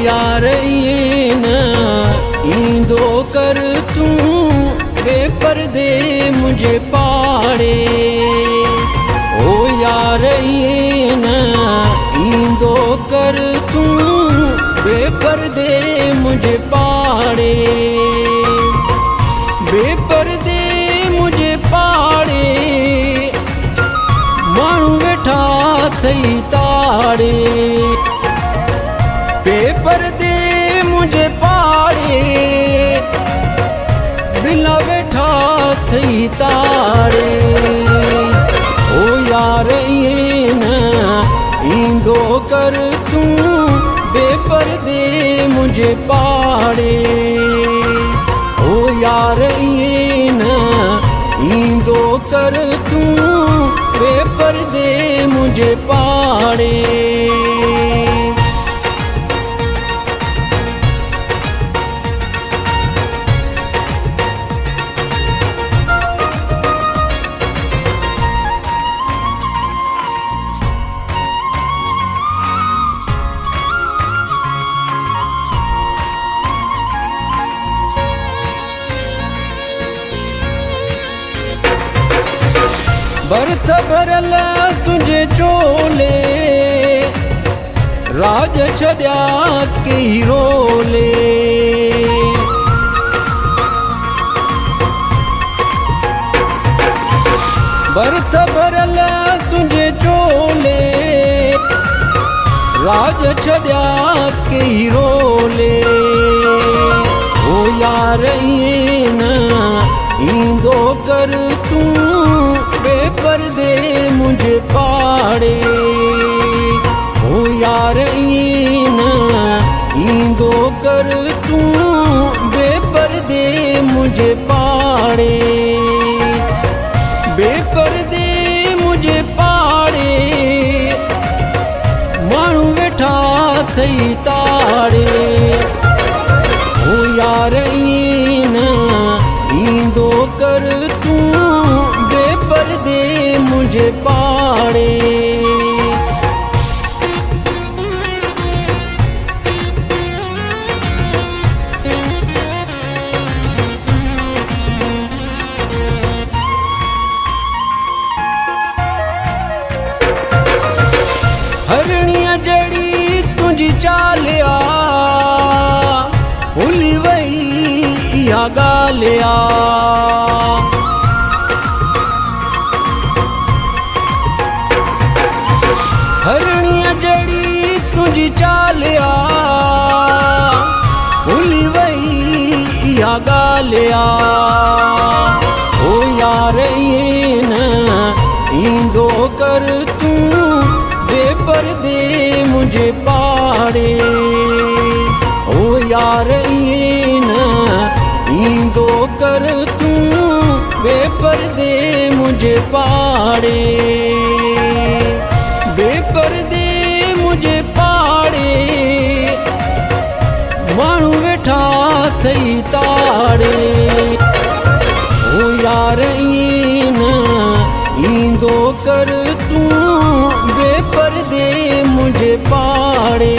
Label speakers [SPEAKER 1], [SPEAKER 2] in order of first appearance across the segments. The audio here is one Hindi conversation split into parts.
[SPEAKER 1] यार इएं न ईंदो कर तूं बेपर्दे मुझे पाड़े। ओ यार इएं न ईंदो कर तूं बेपर्दे मुझे पाड़े। बेपर्दे मुझे पाड़े माण्हू वेठा थई ताड़े। बेपर्दे मुझे पाड़े बिला वेठा थई ताड़े। ओ यार इएं न ईंदो कर तूं बेपर्दे मुझे पाड़े। ओ यार इएं न ईंदो कर तूं बेपर्दे मुझे पाड़े। बर्थ भरल तुझे चोले राज छॾिया कई रोले। बर्थ भरल तुझे चोले राज छॾिया कई रोले। ओ यार इएं न ईंदो कर तूं बेपर्दे मुझे पाड़े। ओ यार इएं न ईंदो कर तूं बेपर्दे मुझे पाड़े। बेपर्दे मुझे पाड़े माण्हू वेठा थई ताड़े। ओ यार इएं न ईंदो कर तूं बेपर्दे मुझे पाड़े। हरणिया जड़ी तुझी चालिया भुली वई इहा ॻाल्हिया। हरणिया जड़ी तुझी चालिया भुली वई इहा ॻाल्हिया। ओ यार इएं न ईंदो कर तूं बेपर्दे मुझे पाड़े। ओ यार इएं न ईंदो कर तूं बेपर्दे मुझे पाड़े। बेपर्दे मुझे पाड़े माण्हू वेठा थई ताड़े। ओ यार इएं न ईंदो कर तूं बेपर्दे मुझे पाड़े।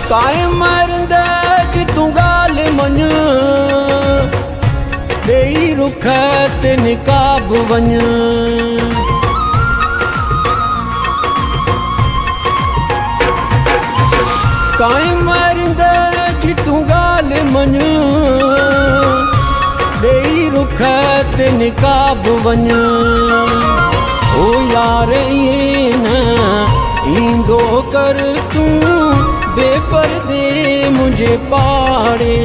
[SPEAKER 1] काए मरंद तूं ॻाल्हि मञ ॾेई रुख ते निकाब वञ। काए मरंद तूं ॻाल्हि मञ ॾेई रुख ते निकाब वञ। ओ यार इएं न ईंदो कर तूं बेपर्दे मुझे पाड़े।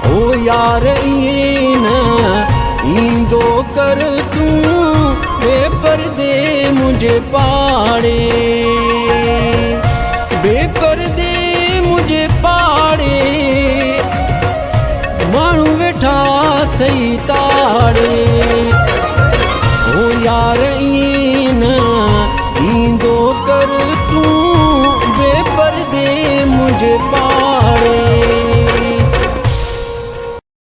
[SPEAKER 1] ओ यार इएं न ईंदो कर तूं बेपर्दे मुझे पाड़े। बेपर्दे मुझे पाड़े माण्हू वेठा થઈ તાળી હું યાર